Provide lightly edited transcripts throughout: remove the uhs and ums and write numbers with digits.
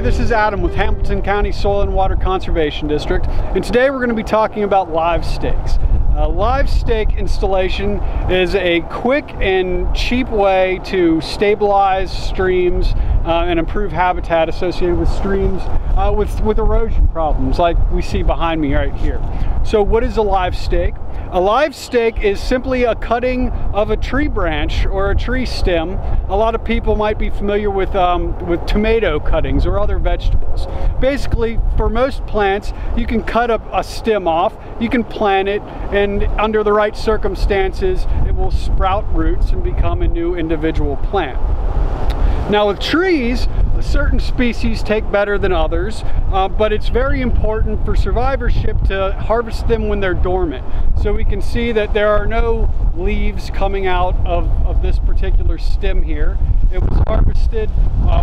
this is Adam with Hamilton County Soil and Water Conservation District, and today we're going to be talking about live stakes. Live stake installation is a quick and cheap way to stabilize streams and improve habitat associated with streams with erosion problems like we see behind me right here. So what is a live stake? A live stake is simply a cutting of a tree branch or a tree stem. A lot of people might be familiar with tomato cuttings or other vegetables. Basically, for most plants, you can cut a stem off, you can plant it, and under the right circumstances, it will sprout roots and become a new individual plant. Now with trees, certain species take better than others, but it's very important for survivorship to harvest them when they're dormant. So we can see that there are no leaves coming out of this particular stem here. It was harvested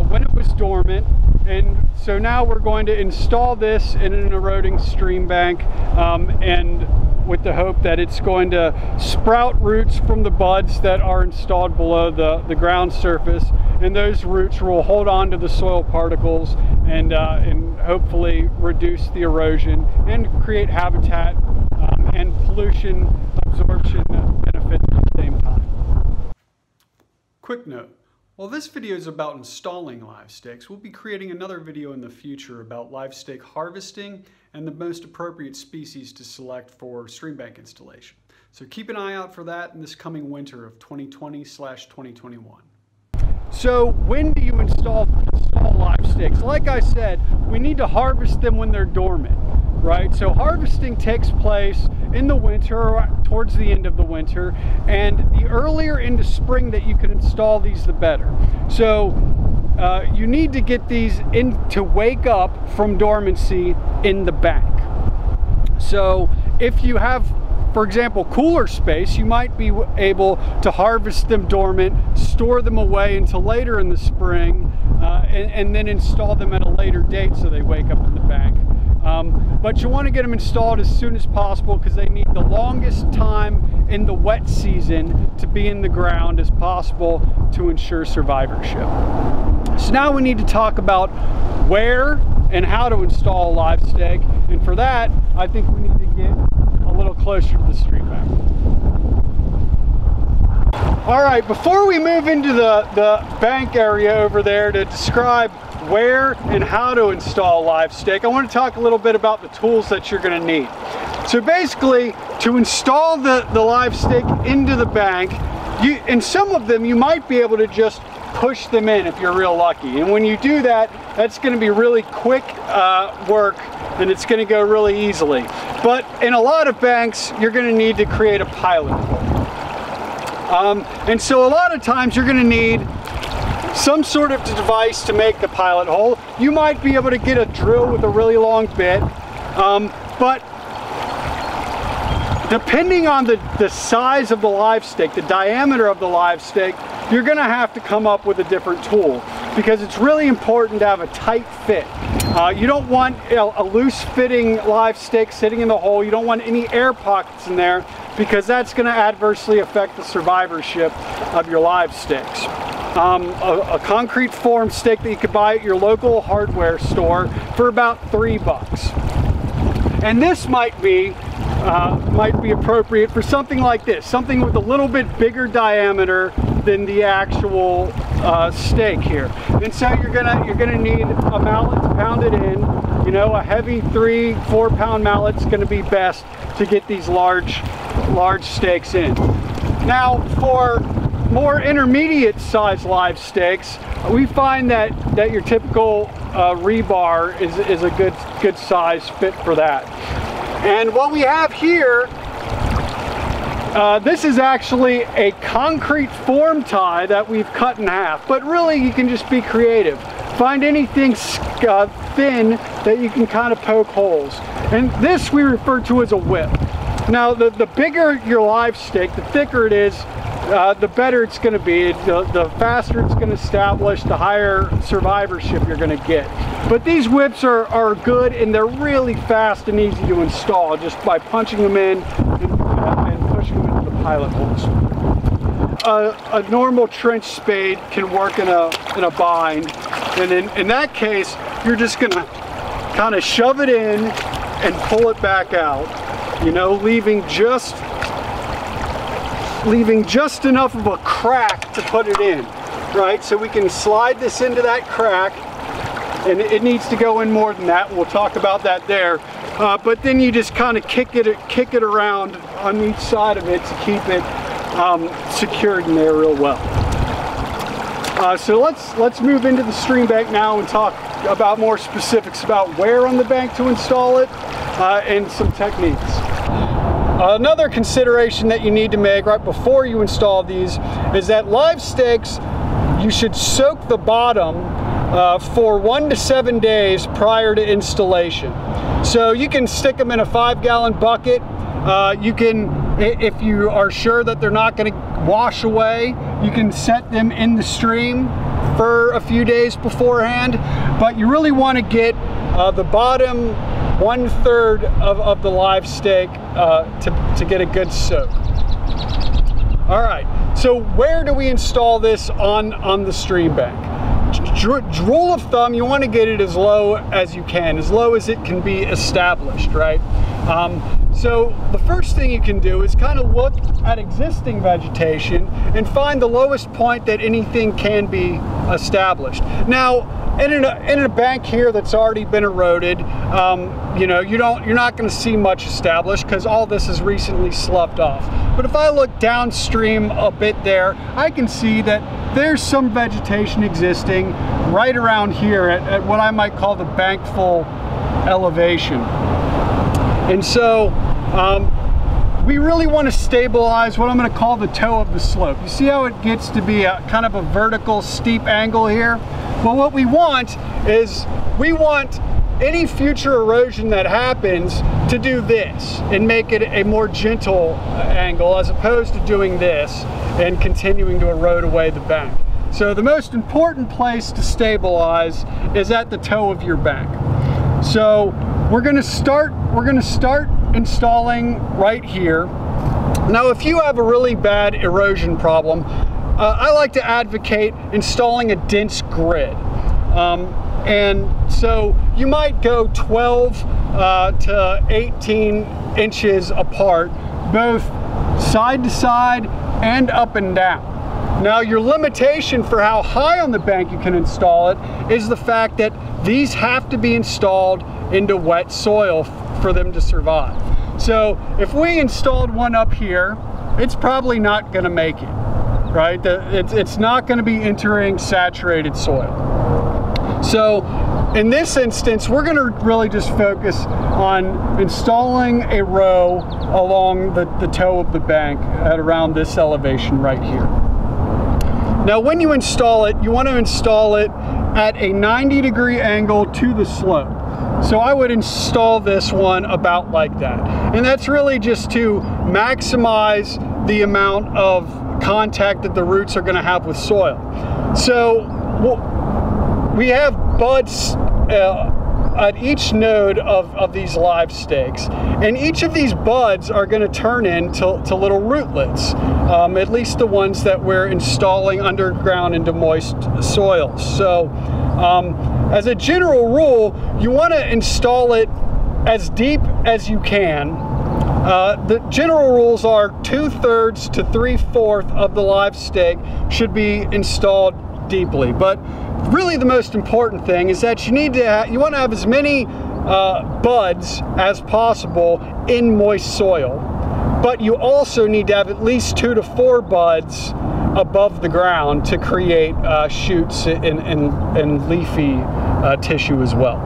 when it was dormant, and so now we're going to install this in an eroding stream bank and with the hope that it's going to sprout roots from the buds that are installed below the ground surface, and those roots will hold on to the soil particles and hopefully reduce the erosion and create habitat and pollution absorption benefits at the same time. Quick note, while this video is about installing live stakes, we'll be creating another video in the future about live stake harvesting and the most appropriate species to select for stream bank installation. So keep an eye out for that in this coming winter of 2020/2021. So when do you install live stakes? Like I said, we need to harvest them when they're dormant, right? So harvesting takes place in the winter or towards the end of the winter, and the earlier into spring that you can install these, the better. So you need to get these in to wake up from dormancy in the bank. So if you have, for example, cooler space, you might be able to harvest them dormant, store them away until later in the spring, and then install them at a later date so they wake up in the bank. But you want to get them installed as soon as possible because they need the longest time in the wet season to be in the ground as possible to ensure survivorship. So now we need to talk about where and how to install a live stake, and for that I think we need to get a little closer to the stream bank. All right, before we move into the bank area over there to describe where and how to install a live stake, I want to talk a little bit about the tools that you're going to need. So basically, to install the live stake into the bank, in some of them you might be able to just push them in if you're real lucky. And when you do that, that's going to be really quick work, and it's going to go really easily. But in a lot of banks, you're going to need to create a pilot hole. And so a lot of times you're going to need some sort of device to make the pilot hole. You might be able to get a drill with a really long bit, but depending on the size of the live stake, the diameter of the live stake, you're going to have to come up with a different tool because it's really important to have a tight fit. You don't want a loose fitting live stake sitting in the hole. You don't want any air pockets in there because that's going to adversely affect the survivorship of your live stakes. A concrete form stake that you could buy at your local hardware store for about $3. And this might be appropriate for something like this, something with a little bit bigger diameter than the actual stake here. And so you're gonna need a mallet to pound it in. You know, a heavy 3-4 pound mallet's gonna be best to get these large stakes in. Now for more intermediate size live stakes, we find that your typical rebar is a good size fit for that. And what we have here, this is actually a concrete form tie that we've cut in half, but really you can just be creative. Find anything thin that you can kind of poke holes. And this we refer to as a whip. Now the bigger your live stake, the thicker it is, the better it's going to be. The faster it's going to establish, the higher survivorship you're going to get. But these whips are good, and they're really fast and easy to install just by punching them in and pushing them into the pilot holes. A normal trench spade can work in a bind, and in that case you're just gonna kind of shove it in and pull it back out, you know, leaving just enough of a crack to put it in, right? So we can slide this into that crack, and it needs to go in more than that. We'll talk about that there. But then you just kind of kick it around on each side of it to keep it secured in there real well. So let's move into the stream bank now and talk about more specifics about where on the bank to install it and some techniques. Another consideration that you need to make right before you install these is that live stakes, you should soak the bottom for 1 to 7 days prior to installation. So you can stick them in a 5-gallon bucket. You can, if you are sure that they're not going to wash away, you can set them in the stream for a few days beforehand. But you really want to get the bottom 1/3 of the live stake to get a good soak. All right, so where do we install this on the stream bank? Rule of thumb, you want to get it as low as you can, as low as it can be established, right? So the first thing you can do is kind of look at existing vegetation and find the lowest point that anything can be established. Now, in a bank here that's already been eroded, you know, you're not going to see much established because all this is recently sloughed off. But if I look downstream a bit there, I can see that there's some vegetation existing right around here at what I might call the bank full elevation. And so we really want to stabilize what I'm going to call the toe of the slope. You see how it gets to be a kind of a vertical steep angle here? Well, what we want is we want any future erosion that happens to do this and make it a more gentle angle as opposed to doing this and continuing to erode away the bank. So the most important place to stabilize is at the toe of your bank. So we're going to start installing right here. Now, if you have a really bad erosion problem, I like to advocate installing a dense grid. And so you might go 12 to 18 inches apart, both side to side and up and down. Now, your limitation for how high on the bank you can install it is the fact that these have to be installed into wet soil for them to survive. So if we installed one up here, it's probably not going to make it, right? It's not going to be entering saturated soil. So in this instance, we're going to really just focus on installing a row along the toe of the bank at around this elevation right here. Now, when you install it, you want to install it at a 90-degree angle to the slope. So I would install this one about like that. And that's really just to maximize the amount of contact that the roots are going to have with soil. So we have buds at each node of these live stakes, and each of these buds are going to turn into little rootlets, at least the ones that we're installing underground into moist soils. So as a general rule, you want to install it as deep as you can. The general rules are 2/3 to 3/4 of the live stake should be installed deeply, but really the most important thing is that you want to have as many buds as possible in moist soil, but you also need to have at least 2 to 4 buds above the ground to create shoots and leafy tissue as well.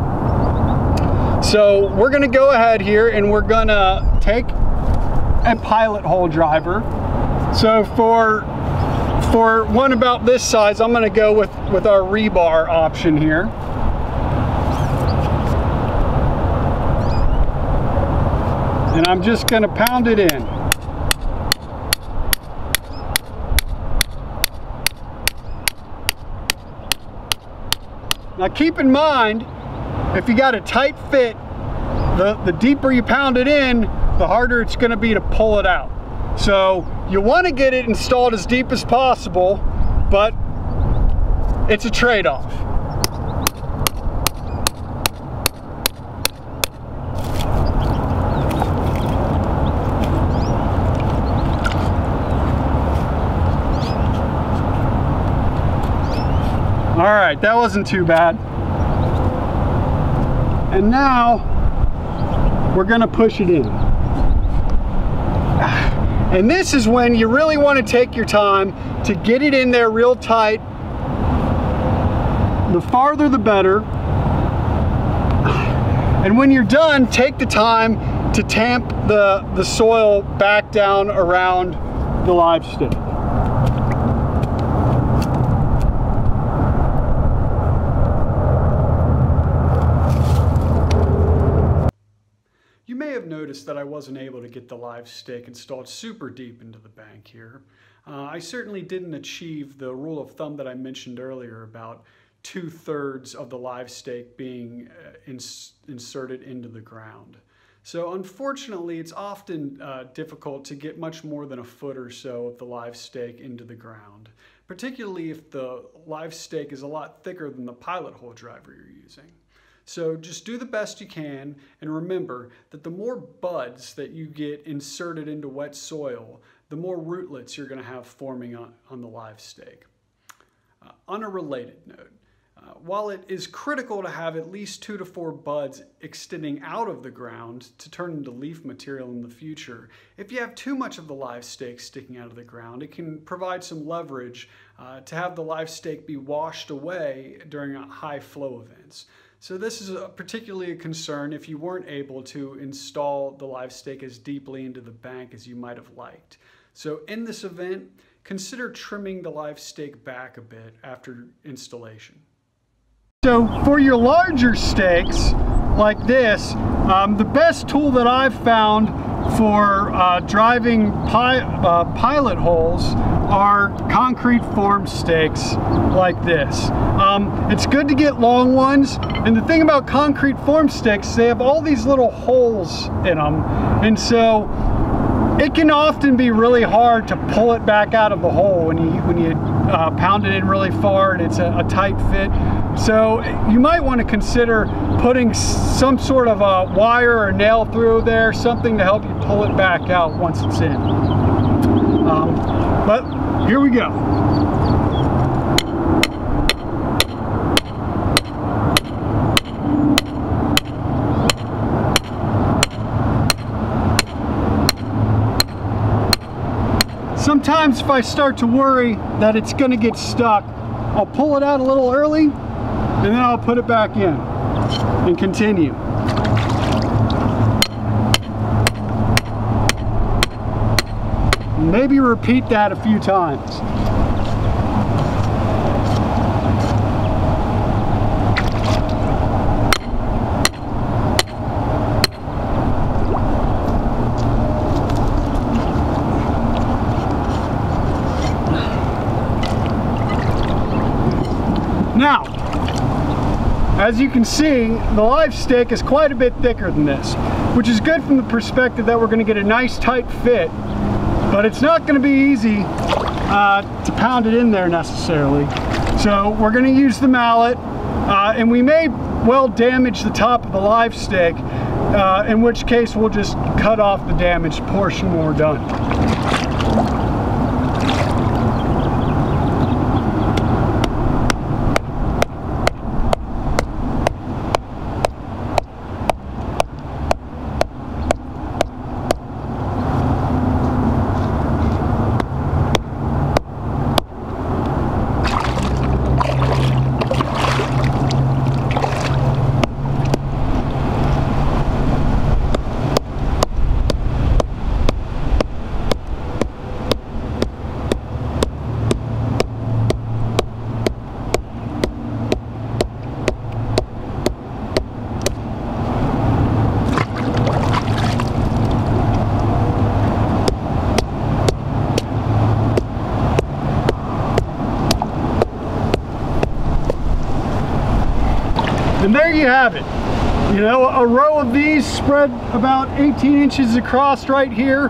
So we're going to go ahead here and we're going to take a pilot hole driver. So for one about this size, I'm going to go with our rebar option here. And I'm just going to pound it in. Now keep in mind, if you got a tight fit, the deeper you pound it in, the harder it's going to be to pull it out. So you want to get it installed as deep as possible, but it's a trade-off. All right, that wasn't too bad. And now we're gonna push it in. And this is when you really want to take your time to get it in there real tight. The farther the better. And when you're done, take the time to tamp the soil back down around the live stick. You may have noticed that I wasn't able to get the live stake installed super deep into the bank here. I certainly didn't achieve the rule of thumb that I mentioned earlier about 2/3 of the live stake being inserted into the ground. So unfortunately, it's often difficult to get much more than a foot or so of the live stake into the ground, particularly if the live stake is a lot thicker than the pilot hole driver you're using. So just do the best you can, and remember that the more buds that you get inserted into wet soil, the more rootlets you're going to have forming on the live stake. On a related note, while it is critical to have at least 2 to 4 buds extending out of the ground to turn into leaf material in the future, if you have too much of the live stake sticking out of the ground, it can provide some leverage to have the live stake be washed away during high flow events. So this is particularly a concern if you weren't able to install the live stake as deeply into the bank as you might have liked. So in this event, consider trimming the live stake back a bit after installation. So for your larger stakes like this, the best tool that I've found for driving pilot holes are concrete formed stakes like this. It's good to get long ones, and the thing about concrete formed stakes, they have all these little holes in them, and so it can often be really hard to pull it back out of the hole when you pound it in really far and it's a tight fit. So you might want to consider putting some sort of a wire or nail through there, something to help you pull it back out once it's in. But here we go. Sometimes if I start to worry that it's going to get stuck, I'll pull it out a little early and then I'll put it back in and continue. Maybe repeat that a few times. Now, as you can see, the live stake is quite a bit thicker than this, which is good from the perspective that we're going to get a nice tight fit, but it's not going to be easy to pound it in there necessarily. So we're going to use the mallet, and we may well damage the top of the live stake, in which case we'll just cut off the damaged portion when we're done. And there you have it. You know, a row of these spread about 18 inches across right here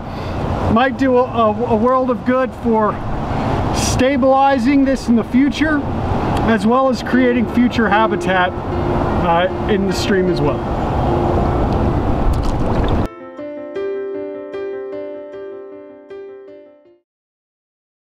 might do a world of good for stabilizing this in the future, as well as creating future habitat in the stream as well.